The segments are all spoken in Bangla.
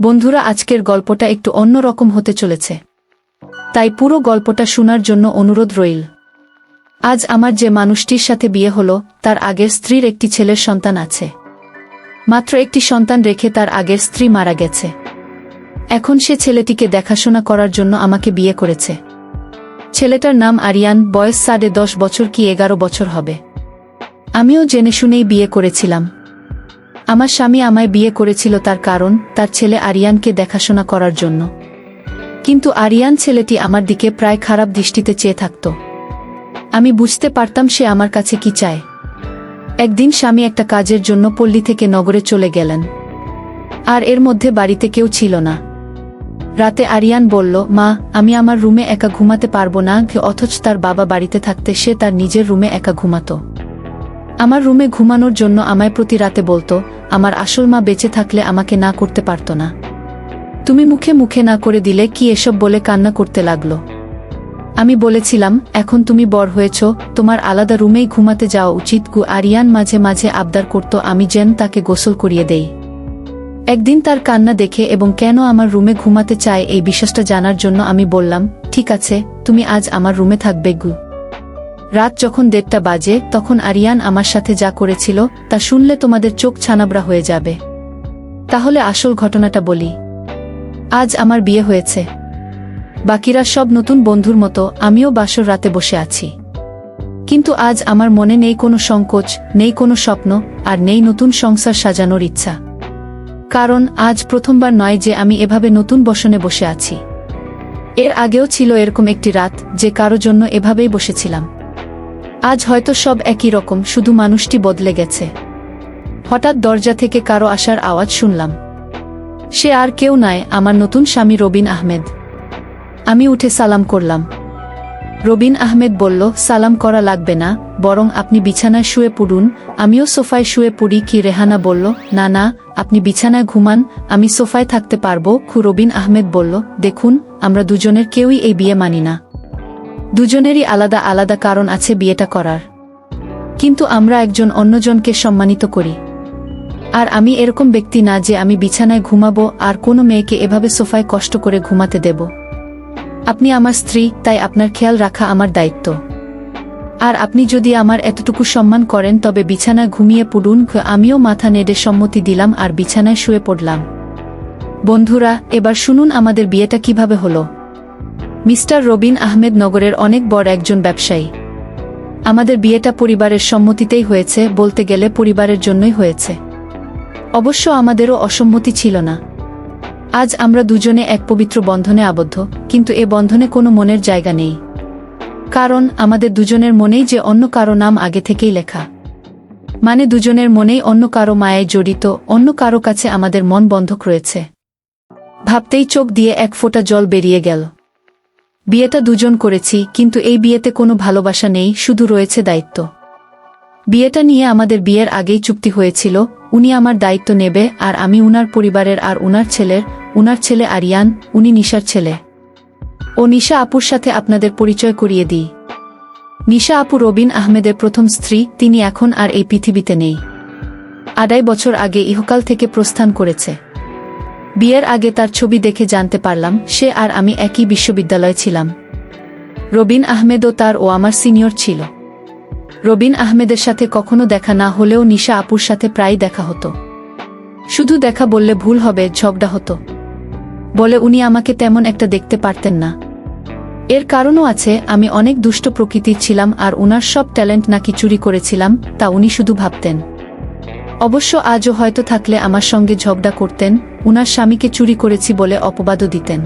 বন্ধুরা, আজকের গল্পটা একটু অন্যরকম হতে চলেছে, তাই পুরো গল্পটা শোনার জন্য অনুরোধ রইল। আজ আমার যে মানুষটির সাথে বিয়ে হলো, তার আগের স্ত্রীর একটি ছেলের সন্তান আছে। মাত্র একটি সন্তান রেখে তার আগের স্ত্রী মারা গেছে। এখন সে ছেলেটিকে দেখাশোনা করার জন্য আমাকে বিয়ে করেছে। ছেলেটার নাম আরিয়ান, বয়স 10.5 বছর কি 11 বছর হবে। আমিও জেনে শুনেই বিয়ে করেছিলাম। আমার স্বামী আমায় বিয়ে করেছিল তার কারণ তার ছেলে আরিয়ানকে দেখাশোনা করার জন্য। কিন্তু আরিয়ান ছেলেটি আমার দিকে প্রায় খারাপ দৃষ্টিতে চেয়ে থাকত। আমি বুঝতে পারতাম সে আমার কাছে কি চায়। একদিন স্বামী একটা কাজের জন্য পল্লী থেকে নগরে চলে গেলেন, আর এর মধ্যে বাড়িতে কেউ ছিল না। রাতে আরিয়ান বলল, মা, আমি আমার রুমে একা ঘুমাতে পারবো না। অথচ তার বাবা বাড়িতে থাকতে সে তার নিজের রুমে একা ঘুমাতো। আমার রুমে ঘুমানোর জন্য আমায় প্রতি রাতে বলতো। আমার আসল মা বেঁচে থাকলে আমাকে না করতে পারত না। তুমি মুখে মুখে না করে দিলে কি এসব বলে কান্না করতে লাগলো। আমি বলেছিলাম, এখন তুমি বড় হয়েছ, তোমার আলাদা রুমেই ঘুমাতে যাওয়া উচিত। আরিয়ান মাঝে মাঝে আবদার করত আমি যেন তাকে গোসল করিয়ে দেই। একদিন তার কান্না দেখে এবং কেন আমার রুমে ঘুমাতে চায় এই বিষয়টা জানার জন্য আমি বললাম, ঠিক আছে, তুমি আজ আমার রুমে থাকবে। রাত যখন 1:30 বাজে, তখন আরিয়ান আমার সাথে যা করেছিল তা শুনলে তোমাদের চোখ ছানাবড়া হয়ে যাবে। তাহলে আসল ঘটনাটা বলি। আজ আমার বিয়ে হয়েছে। বাকিরা সব নতুন বন্ধুর মতো আমিও বাসর রাতে বসে আছি। কিন্তু আজ আমার মনে নেই কোনো সংকোচ, নেই কোনো স্বপ্ন, আর নেই নতুন সংসার সাজানোর ইচ্ছা। কারণ আজ প্রথমবার নয় যে আমি এভাবে নতুন বসনে বসে আছি। এর আগেও ছিল এরকম একটি রাত যে কারো জন্য এভাবেই বসেছিলাম। আজ হয়তো সব একই রকম, শুধু মানুষটি বদলে গেছে। হঠাৎ দরজা থেকে কারো আসার আওয়াজ শুনলাম। সে আর কেউ নয়, আমার নতুন স্বামী রবিন আহমেদ। আমি উঠে সালাম করলাম। রবিন আহমেদ বলল, সালাম করা লাগবে না, বরং আপনি বিছানায় শুয়ে পড়ুন, আমিও সোফায় শুয়ে পড়ি। কি রেহানা বলল, না না, আপনি বিছানায় ঘুমান, আমি সোফায় থাকতে পারবো। রবিন আহমেদ বলল, দেখুন, আমরা দুজনের কেউই এই বিয়ে মানি না। দুজনেরই আলাদা আলাদা কারণ আছে বিয়েটা করার। কিন্তু আমরা একজন অন্যজনকে সম্মানিত করি। আর আমি এরকম ব্যক্তি না যে আমি বিছানায় ঘুমাবো আর কোনো মেয়েকে এভাবে সোফায় কষ্ট করে ঘুমাতে দেব। আপনি আমার স্ত্রী, তাই আপনার খেয়াল রাখা আমার দায়িত্ব। আর আপনি যদি আমার এতটুকু সম্মান করেন তবে বিছানায় ঘুমিয়ে পড়ুন। আমিও মাথা নেড়ে সম্মতি দিলাম আর বিছানায় শুয়ে পড়লাম। বন্ধুরা, এবার শুনুন আমাদের বিয়েটা কিভাবে হলো। মিস্টার রবিন আহমেদ নগরের অনেক বড় একজন ব্যবসায়ী। আমাদের বিয়েটা পরিবারের সম্মতিতেই হয়েছে, বলতে গেলে পরিবারের জন্যই হয়েছে। অবশ্য আমাদেরও অসম্মতি ছিল না। আজ আমরা দুজনে এক পবিত্র বন্ধনে আবদ্ধ, কিন্তু এ বন্ধনে কোনো মনের জায়গা নেই। কারণ আমাদের দুজনের মনেই যে অন্য কারো নাম আগে থেকেই লেখা। মানে দুজনের মনেই অন্য কারো মায়ায় জড়িত, অন্য কারো কাছে আমাদের মন বন্ধক রয়েছে। ভাবতেই চোখ দিয়ে এক ফোঁটা জল বেরিয়ে গেল। বিয়েটা দুজন করেছি, কিন্তু এই বিয়েতে কোনো ভালোবাসা নেই, শুধু রয়েছে দায়িত্ব। বিয়েটা নিয়ে আমাদের বিয়ের আগেই চুক্তি হয়েছিল, উনি আমার দায়িত্ব নেবে আর আমি উনার পরিবারের আর উনার ছেলে আরিয়ান, উনি নিশার ছেলে। ও নিশা আপুর সাথে আপনাদের পরিচয় করিয়ে দিই। নিশা আপু রবিন আহমেদের প্রথম স্ত্রী, তিনি এখন আর এই পৃথিবীতে নেই। 2.5 বছর আগে ইহকাল থেকে প্রস্থান করেছে। বিয়ের আগে তার ছবি দেখে জানতে পারলাম সে আর আমি একই বিশ্ববিদ্যালয়ে ছিলাম। রবিন আহমেদও তার ও আমার সিনিয়র ছিল। রবিন আহমেদের সাথে কখনো দেখা না হলেও নিশা আপুর সাথে প্রায় দেখা হতো। শুধু দেখা বললে ভুল হবে, ঝগড়া হতো। বলে উনি আমাকে তেমন একটা দেখতে পারতেন না। এর কারণও আছে, আমি অনেক দুষ্ট প্রকৃতির ছিলাম আর উনার সব ট্যালেন্ট নাকি চুরি করেছিলাম, তা উনি শুধু ভাবতেন। অবশ্য আজও হয়তো থাকলে আমার সঙ্গে ঝগড়া করতেন, উনার স্বামীকে চুরি করেছি বলে অপবাদও দিতেন।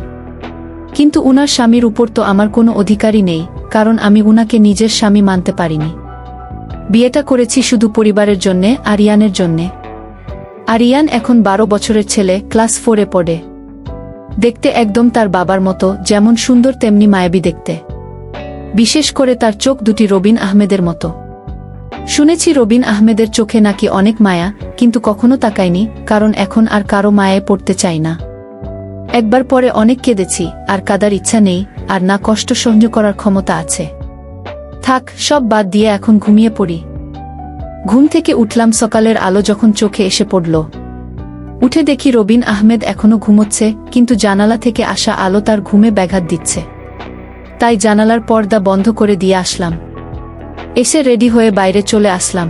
কিন্তু উনার স্বামীর উপর তো আমার কোনো অধিকারই নেই, কারণ আমি উনাকে নিজের স্বামী মানতে পারিনি। বিয়েটা করেছি শুধু পরিবারের জন্যে, আরিয়ানের জন্যে। আরিয়ান এখন 12 বছরের ছেলে, ক্লাস 4-এ পড়ে। দেখতে একদম তার বাবার মতো, যেমন সুন্দর তেমনি মায়াবী দেখতে। বিশেষ করে তার চোখ দুটি রবিন আহমেদের মতো। শুনেছি রবিন আহমেদের চোখে নাকি অনেক মায়া, কিন্তু কখনো তাকাইনি, কারণ এখন আর কারো মায়ায় পড়তে চাই না। একবার পরে অনেক কেঁদেছি, আর কাঁদার ইচ্ছা নেই, আর না কষ্ট সহ্য করার ক্ষমতা আছে। থাক, সব বাদ দিয়ে এখন ঘুমিয়ে পড়ি। ঘুম থেকে উঠলাম সকালের আলো যখন চোখে এসে পড়ল। উঠে দেখি রবিন আহমেদ এখনো ঘুমোচ্ছে, কিন্তু জানালা থেকে আসা আলো তার ঘুমে ব্যাঘাত দিচ্ছে। তাই জানালার পর্দা বন্ধ করে দিয়ে আসলাম। এসে রেডি হয়ে বাইরে চলে আসলাম।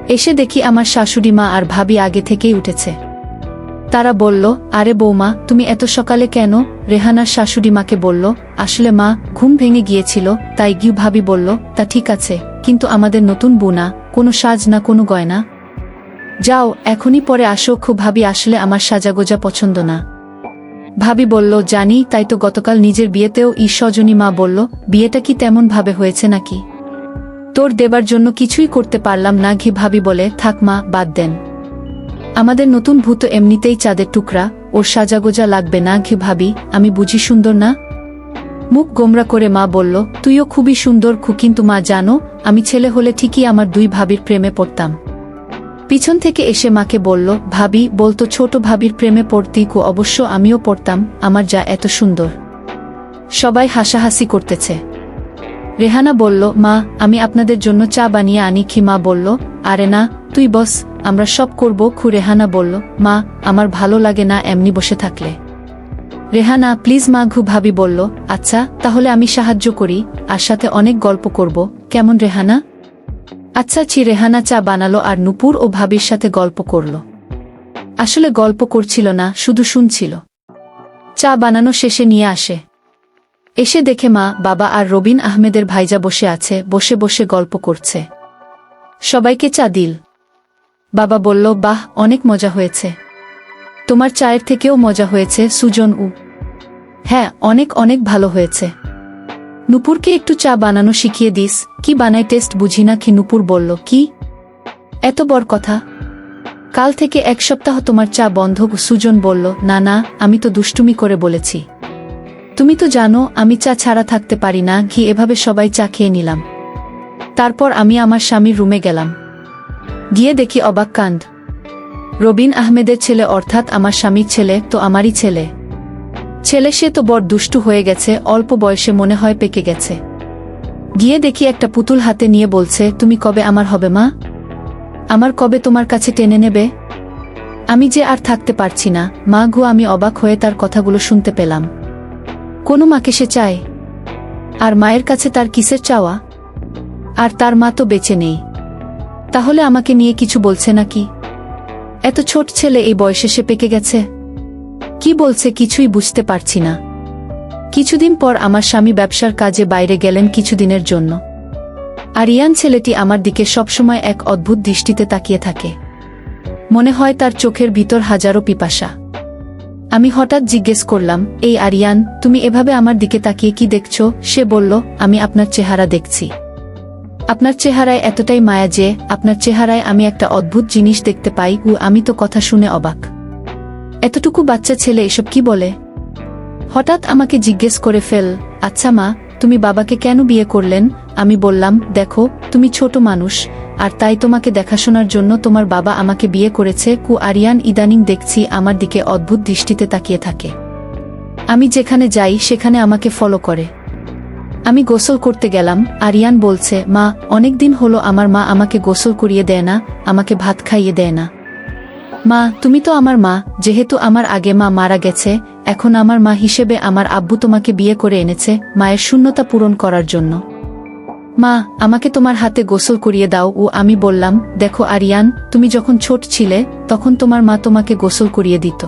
এসে দেখি আমার শাশুড়ি মা আর ভাবি আগে থেকেই উঠেছে। তারা বলল, আরে বৌমা, তুমি এত সকালে কেন? রেহানার শাশুড়ি মাকে বলল, আসলে মা, ঘুম ভেঙে গিয়েছিল তাই গিয়ে। ভাবি বলল, তা ঠিক আছে, কিন্তু আমাদের নতুন বুনা, কোনো সাজ না কোনো গয়না। যাও, এখনই পরে আসো। ভাবি, আসলে আমার সাজাগোজা পছন্দ না। ভাবি বলল, জানি, তাই তো গতকাল নিজের বিয়েতেও সজনী মা বলল, বিয়েটা কি তেমন ভাবে হয়েছে নাকি? তোর দেবার জন্য কিছুই করতে পারলাম না। ভাবি বলে, থাক মা, বাদ দেন। আমাদের নতুন ভূত এমনিতেই চাঁদের টুকরা, ওর সাজাগোজা লাগবে না। ভাবি, আমি বুঝি সুন্দর না? মুখ গোমরা করে মা বলল, তুইও খুবই সুন্দর কিন্তু মা, জানো, আমি ছেলে হলে ঠিকই আমার দুই ভাবির প্রেমে পড়তাম। পিছন থেকে এসে মাকে বলল, ভাবি বলতো ছোট ভাবির প্রেমে পড়তি। অবশ্য আমিও পড়তাম, আমার যা এত সুন্দর। সবাই হাসাহাসি করতেছে। রেহানা বলল, মা, আমি আপনাদের জন্য চা বানিয়ে আনি। মা বলল, আরে না, তুই বস, আমরা সব করব। রেহানা বলল, মা, আমার ভালো লাগে না এমনি বসে থাকলে। রেহানা, প্লিজ মা। ভাবি বলল, আচ্ছা, তাহলে আমি সাহায্য করি, আর সাথে অনেক গল্প করব, কেমন রেহানা? আচ্ছা। রেহানা চা বানালো আর নূপুর ও ভাবির সাথে গল্প করল। আসলে গল্প করছিল না, শুধু শুনছিল। চা বানানো শেষে নিয়ে আসে। এসে দেখে মা, বাবা আর রবিন আহমেদের ভাইজা বসে আছে, বসে বসে গল্প করছে। সবাইকে চা দিল। বাবা বলল, বাহ, অনেক মজা হয়েছে। তোমার চায়ের থেকেও মজা হয়েছে সুজন। হ্যাঁ, অনেক অনেক ভালো হয়েছে। নূপুরকে একটু চা বানানো শিখিয়ে দিস। কি বানায় টেস্ট বুঝি না। নূপুর বলল, কি এত বড় কথা? কাল থেকে 1 সপ্তাহ তোমার চা বন্ধ। সুজন বলল, না না, আমি তো দুষ্টুমি করে বলেছি। তুমি তো জানো আমি চা ছাড়া থাকতে পারি না। এভাবে সবাই চা খেয়ে নিলাম। তারপর আমি আমার স্বামীর রুমে গেলাম। গিয়ে দেখি অবাক কাণ্ড। রবিন আহমেদের ছেলে, অর্থাৎ আমার স্বামীর ছেলে, তো আমারই ছেলে। সে তো বড় দুষ্টু হয়ে গেছে, অল্প বয়সে মনে হয় পেকে গেছে। গিয়ে দেখি একটা পুতুল হাতে নিয়ে বলছে, তুমি কবে আমার হবে মা? আমার কবে তোমার কাছে টেনে নেবে? আমি যে আর থাকতে পারছি না মা। আমি অবাক হয়ে তার কথাগুলো শুনতে পেলাম। কোনো মাকে সে চায়? আর মায়ের কাছে তার কিসের চাওয়া? আর তার মা তো বেঁচে নেই। তাহলে আমাকে নিয়ে কিছু বলছে নাকি? এত ছোট ছেলে, এই বয়সে সে পেকে গেছে? কি বলছে কিছুই বুঝতে পারছি না। কিছুদিন পর আমার স্বামী ব্যবসার কাজে বাইরে গেলেন কিছুদিনের জন্য। আরিয়ান ছেলেটি আমার দিকে সবসময় এক অদ্ভুত দৃষ্টিতে তাকিয়ে থাকে। মনে হয় তার চোখের ভিতর হাজারো পিপাসা। আমি হঠাৎ জিজ্ঞেস করলাম, এই আরিয়ান, তুমি এভাবে আমার দিকে তাকিয়ে কি দেখছো? সে বলল, আমি আপনার চেহারা দেখছি। আপনার চেহারায় এতটাই মায়া যে আপনার চেহারায় আমি একটা অদ্ভুত জিনিস দেখতে পাই। আমি তো কথা শুনে অবাক। এতটুকু বাচ্চা ছেলে এসব কি বলে? হঠাৎ আমাকে জিজ্ঞেস করে ফেল, আচ্ছা মা, তুমি বাবাকে কেন বিয়ে করলেন? আমি বললাম, দেখো, তুমি ছোট মানুষ, আর তাই তোমাকে দেখাশোনার জন্য তোমার বাবা আমাকে বিয়ে করেছে। আরিয়ান ইদানিং দেখছি আমার দিকে অদ্ভুত দৃষ্টিতে তাকিয়ে থাকে। আমি যেখানে যাই সেখানে আমাকে ফলো করে। আমি গোসল করতে গেলাম, আরিয়ান বলছে, মা, অনেকদিন হলো আমার মা আমাকে গোসল করিয়ে দেয় না, আমাকে ভাত খাইয়ে দেয় না। মা, তুমি তো আমার মা, যেহেতু আমার আগে মা মারা গেছে, এখন আমার মা হিসেবে আমার আব্বু তোমাকে বিয়ে করে এনেছে মায়ের শূন্যতা পূরণ করার জন্য। মা, আমাকে তোমার হাতে গোসল করিয়ে দাও। আমি বললাম, দেখো আরিয়ান, তুমি যখন ছোট ছিলে তখন তোমার মা তোমাকে গোসল করিয়ে দিত।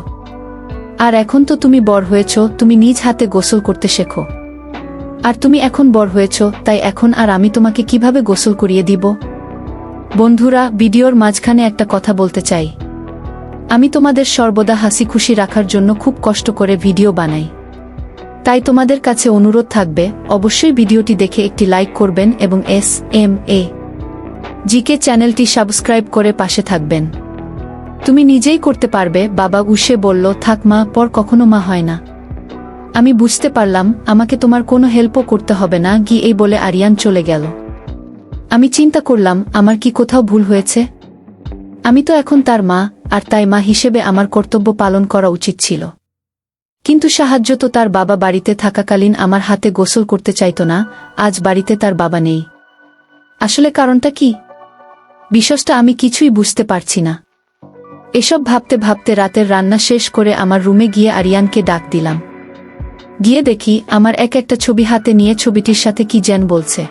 আর এখন তো তুমি বড় হয়েছ, তুমি নিজ হাতে গোসল করতে শেখো। আর তুমি এখন বড় হয়েছ, তাই এখন আর আমি তোমাকে কিভাবে গোসল করিয়ে দিব? বন্ধুরা, ভিডিওর মাঝখানে একটা কথা বলতে চাই। আমি তোমাদের সর্বদা হাসি খুশি রাখার জন্য খুব কষ্ট করে ভিডিও বানাই। তাই তোমাদের কাছে অনুরোধ থাকবে, অবশ্যই ভিডিওটি দেখে একটি লাইক করবেন এবং SMAGK চ্যানেলটি সাবস্ক্রাইব করে পাশে থাকবেন। তুমি নিজেই করতে পারবে, বাবা উসে বলল, থাক মা, পর কখনো মা হয় না। আমি বুঝতে পারলাম আমাকে তোমার কোনো হেল্পও করতে হবে না। এই বলে আরিয়ান চলে গেল। আমি চিন্তা করলাম, আমার কি কোথাও ভুল হয়েছে? আমি তো এখন তার মা, আর তাই মা হিসেবে আমার কর্তব্য পালন করা উচিত ছিল। কিন্তু সাহায্য তো তার বাবা বাড়িতে থাকাকালীন আমার হাতে গোসল করতে চাইতো না। আজ বাড়িতে তার বাবা নেই। আসলে কারণটা কি? বিষয়টা আমি কিছুই বুঝতে পারছি না। এসব ভাবতে ভাবতে রাতের রান্না শেষ করে আমার রুমে গিয়ে আরিয়ানকে ডাক দিলাম। গিয়ে দেখি আমার একটা ছবি হাতে নিয়ে ছবিটির সাথে কি যেন বলছে,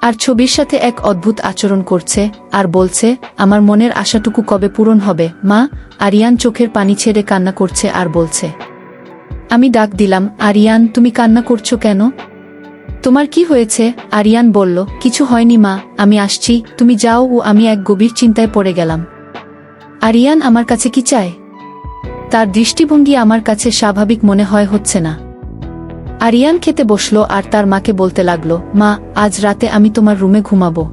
আর ছবির সাথে এক অদ্ভুত আচরণ করছে আর বলছে, আমার মনের আশাটুকু কবে পূরণ হবে মা? আরিয়ান চোখের পানি ছেড়ে কান্না করছে আর বলছে। আমি ডাক দিলাম, আরিয়ান তুমি কান্না করছো কেন? তোমার কি হয়েছে? আরিয়ান বলল, কিছু হয়নি মা, আমি আসছি, তুমি যাও। ও আমি এক গভীর চিন্তায় পড়ে গেলাম। আরিয়ান আমার কাছে কি চায়? তার দৃষ্টিভঙ্গি আমার কাছে স্বাভাবিক মনে হচ্ছে না। আরিয়ান খেতে বসলো আর তার মাকে বলতে লাগলো, মা আজ রাতে আমি তোমার রুমে ঘুমাবো।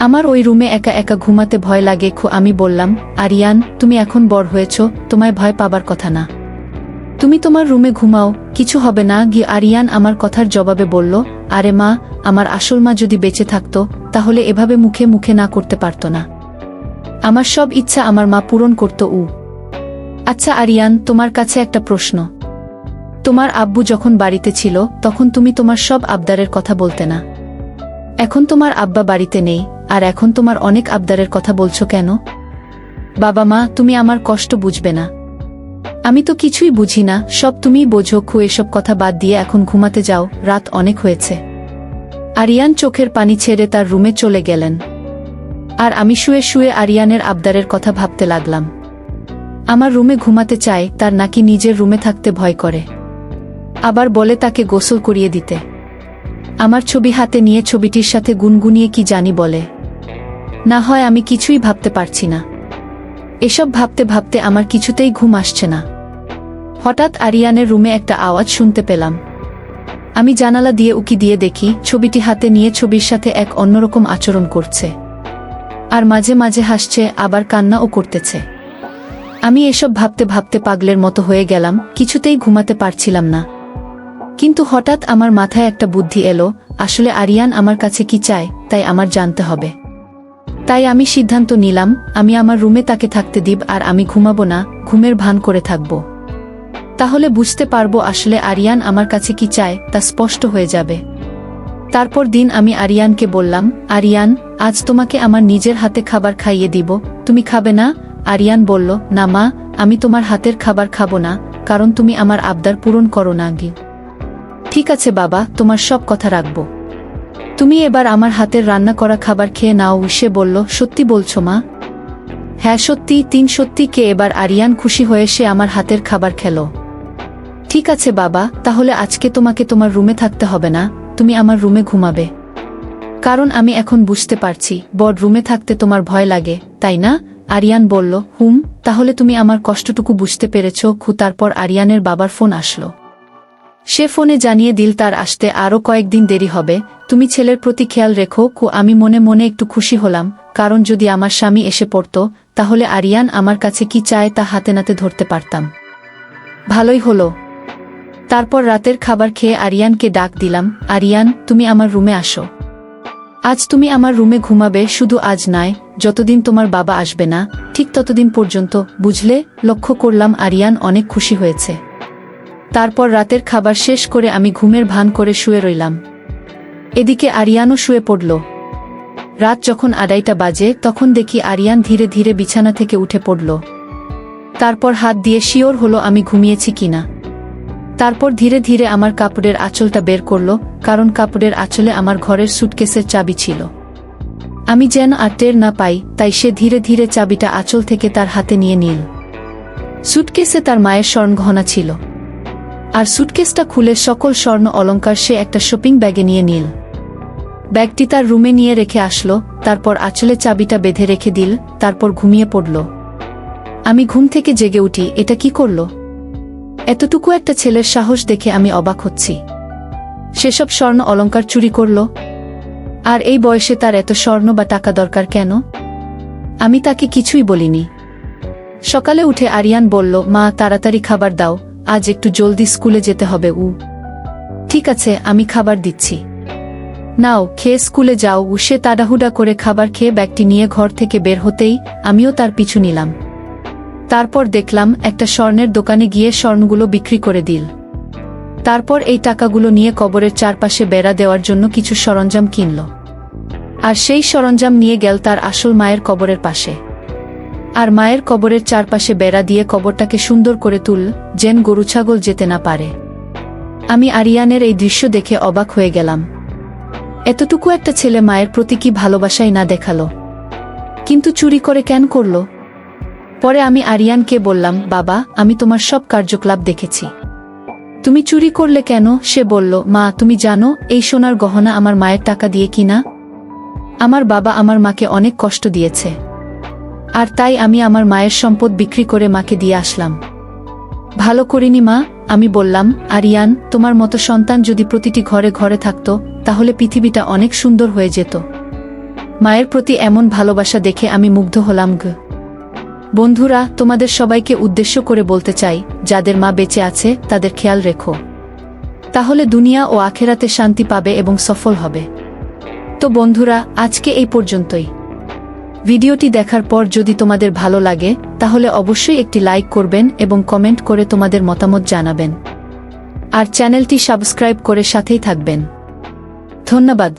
আমার ওই রুমে একা একা ঘুমাতে ভয় লাগে। আমি বললাম, আরিয়ান তুমি এখন বড় হয়েছ, তোমায় ভয় পাবার কথা না, তুমি তোমার রুমে ঘুমাও, কিছু হবে না। আরিয়ান আমার কথার জবাবে বলল, আরে মা, আমার আসল মা যদি বেঁচে থাকতো তাহলে এভাবে মুখে মুখে না করতে পারতো না। আমার সব ইচ্ছা আমার মা পূরণ করত। আচ্ছা আরিয়ান, তোমার কাছে একটা প্রশ্ন। তোমার আব্বু যখন বাড়িতে ছিল তখন তুমি তোমার সব আবদারের কথা বলতে না। এখন তোমার আব্বা বাড়িতে নেই আর এখন তোমার অনেক আবদারের কথা বলছো কেন? বাবা মা, তুমি আমার কষ্ট বুঝবে না। আমি তো কিছুই বুঝি না, সব তুমিই বোঝো। এসব কথা বাদ দিয়ে এখন ঘুমাতে যাও, রাত অনেক হয়েছে। আরিয়ান চোখের পানি ছেড়ে তার রুমে চলে গেলেন। আর আমি শুয়ে শুয়ে আরিয়ানের আবদারের কথা ভাবতে লাগলাম। আমার রুমে ঘুমাতে চায়, তার নাকি নিজের রুমে থাকতে ভয় করে। আবার বলে তাকে গোসল করিয়ে দিতে। আমার ছবি হাতে নিয়ে ছবিটির সাথে গুনগুনিয়ে কি জানি বলে। না হয় আমি কিছুই ভাবতে পারছি না। এসব ভাবতে ভাবতে আমার কিছুতেই ঘুম আসছে না। হঠাৎ আরিয়ানের রুমে একটা আওয়াজ শুনতে পেলাম। আমি জানালা দিয়ে উকি দিয়ে দেখি ছবিটি হাতে নিয়ে ছবির সাথে এক অন্যরকম আচরণ করছে, আর মাঝে মাঝে হাসছে, আবার কান্নাও করতেছে। আমি এসব ভাবতে ভাবতে পাগলের মতো হয়ে গেলাম, কিছুতেই ঘুমাতে পারছিলাম না। কিন্তু হঠাৎ আমার মাথায় একটা বুদ্ধি এলো, আসলে আরিয়ান আমার কাছে কি চায় তাই আমার জানতে হবে। তাই আমি সিদ্ধান্ত নিলাম, আমি আমার রুমে তাকে থাকতে দিব আর আমি ঘুমাবো না, ঘুমের ভান করে থাকব। তাহলে বুঝতে পারবো আসলে আরিয়ান আমার কাছে কি চায়, তা স্পষ্ট হয়ে যাবে। তারপর দিন আমি আরিয়ানকে বললাম, আরিয়ান আজ তোমাকে আমার নিজের হাতে খাবার খাইয়ে দিব, তুমি খাবে না? আরিয়ান বলল, না মা, আমি তোমার হাতের খাবার খাবো না, কারণ তুমি আমার আবদার পূরণ করো না। ঠিক আছে বাবা, তোমার সব কথা রাখবো, তুমি এবার আমার হাতের রান্না করা খাবার খেয়ে নাও। সে বলল, সত্যি বলছো মা? হ্যাঁ সত্যি, সত্যি। এবার আরিয়ান খুশি হয়ে সে আমার হাতের খাবার খেলো। ঠিক আছে বাবা, তাহলে আজকে তোমাকে তোমার রুমে থাকতে হবে না, তুমি আমার রুমে ঘুমাবে। কারণ আমি এখন বুঝতে পারছি বড় রুমে থাকতে তোমার ভয় লাগে, তাই না? আরিয়ান বলল, তাহলে তুমি আমার কষ্টটুকু বুঝতে পেরেছ। তারপর আরিয়ানের বাবার ফোন আসলো। সে ফোনে জানিয়ে দিল তার আসতে আরও কয়েকদিন দেরি হবে, তুমি ছেলের প্রতি খেয়াল রেখো। আমি মনে মনে একটু খুশি হলাম, কারণ যদি আমার স্বামী এসে পড়ত তাহলে আরিয়ান আমার কাছে কি চায় তা হাতে নাতে ধরতে পারতাম। ভালোই হলো। তারপর রাতের খাবার খেয়ে আরিয়ানকে ডাক দিলাম, আরিয়ান তুমি আমার রুমে আসো। আজ তুমি আমার রুমে ঘুমাবে, শুধু আজ নয়, যতদিন তোমার বাবা আসবে না ঠিক ততদিন পর্যন্ত, বুঝলে? লক্ষ্য করলাম আরিয়ান অনেক খুশি হয়েছে। তারপর রাতের খাবার শেষ করে আমি ঘুমের ভান করে শুয়ে রইলাম। এদিকে আরিয়ানও শুয়ে পড়ল। রাত যখন 2:30 বাজে তখন দেখি আরিয়ান ধীরে ধীরে বিছানা থেকে উঠে পড়ল। তারপর হাত দিয়ে শিওর হলো আমি ঘুমিয়েছি কিনা। তারপর ধীরে ধীরে আমার কাপড়ের আঁচলটা বের করল, কারণ কাপড়ের আঁচলে আমার ঘরের সুটকেসের চাবি ছিল। আমি যেন আর টের না পাই, তাই সে ধীরে ধীরে চাবিটা আঁচল থেকে তার হাতে নিয়ে নিল। সুটকেসে তার মায়ের স্বর্ণগহনা ছিল, আর সুটকেসটা খুলে সকল স্বর্ণ অলংকার সে একটা শপিং ব্যাগে নিয়ে নিল। ব্যাগটি তার রুমে নিয়ে রেখে আসলো, তারপর আঁচলে চাবিটা বেঁধে রেখে দিল, তারপর ঘুমিয়ে পড়ল। আমি ঘুম থেকে জেগে উঠি, এটা কি করল? এতটুকু একটা ছেলের সাহস দেখে আমি অবাক হচ্ছি। সেসব স্বর্ণ অলংকার চুরি করল? আর এই বয়সে তার এত স্বর্ণ বা টাকা দরকার কেন? আমি তাকে কিছুই বলিনি। সকালে উঠে আরিয়ান বলল, মা তাড়াতাড়ি খাবার দাও, আজ একটু জলদি স্কুলে যেতে হবে। ঠিক আছে, আমি খাবার দিচ্ছি, নাও খেয়ে স্কুলে যাও। সে তাড়াহুড়া করে খাবার খেয়ে ব্যাগটি নিয়ে ঘর থেকে বের হতেই আমিও তার পিছু নিলাম। তারপর দেখলাম একটা স্বর্ণের দোকানে গিয়ে স্বর্ণগুলো বিক্রি করে দিল। তারপর এই টাকাগুলো নিয়ে কবরের চারপাশে বেড়া দেওয়ার জন্য কিছু সরঞ্জাম কিনল, আর সেই সরঞ্জাম নিয়ে গেল তার আসল মায়ের কবরের পাশে। আর মায়ের কবরের চারপাশে বেড়া দিয়ে কবরটাকে সুন্দর করে তুলল, যেন গরু ছাগল যেতে না পারে। আমি আরিয়ানের এই দৃশ্য দেখে অবাক হয়ে গেলাম। এতটুকু একটা ছেলে মায়ের প্রতি কি ভালোবাসাই না দেখালো, কিন্তু চুরি করে কেন করল? পরে আমি আরিয়ানকে বললাম, বাবা, আমি তোমার সব কার্যকলাপ দেখেছি, তুমি চুরি করলে কেন? সে বলল, মা, তুমি জানো এই সোনার গহনা আমার মায়ের টাকা দিয়ে কিনা। আমার বাবা আমার মাকে অনেক কষ্ট দিয়েছে, আর তাই আমি আমার মায়ের সম্পদ বিক্রি করে মাকে দিয়ে আসলাম। ভালো করিনি মা। আমি বললাম, আরিয়ান, তোমার মতো সন্তান যদি প্রতিটি ঘরে ঘরে থাকতো, তাহলে পৃথিবীটা অনেক সুন্দর হয়ে যেত। মায়ের প্রতি এমন ভালোবাসা দেখে আমি মুগ্ধ হলাম। বন্ধুরা, তোমাদের সবাইকে উদ্দেশ্য করে বলতে চাই, যাদের মা বেঁচে আছে তাদের খেয়াল রেখো, তাহলে দুনিয়া ও আখেরাতে শান্তি পাবে এবং সফল হবে। তো বন্ধুরা, আজকে এই পর্যন্তই। ভিডিওটি দেখার পর যদি তোমাদের ভালো লাগে, তাহলে অবশ্যই একটি লাইক করবেন এবং কমেন্ট করে তোমাদের মতামত জানাবেন। আর চ্যানেলটি সাবস্ক্রাইব করে সাথেই থাকবেন। ধন্যবাদ।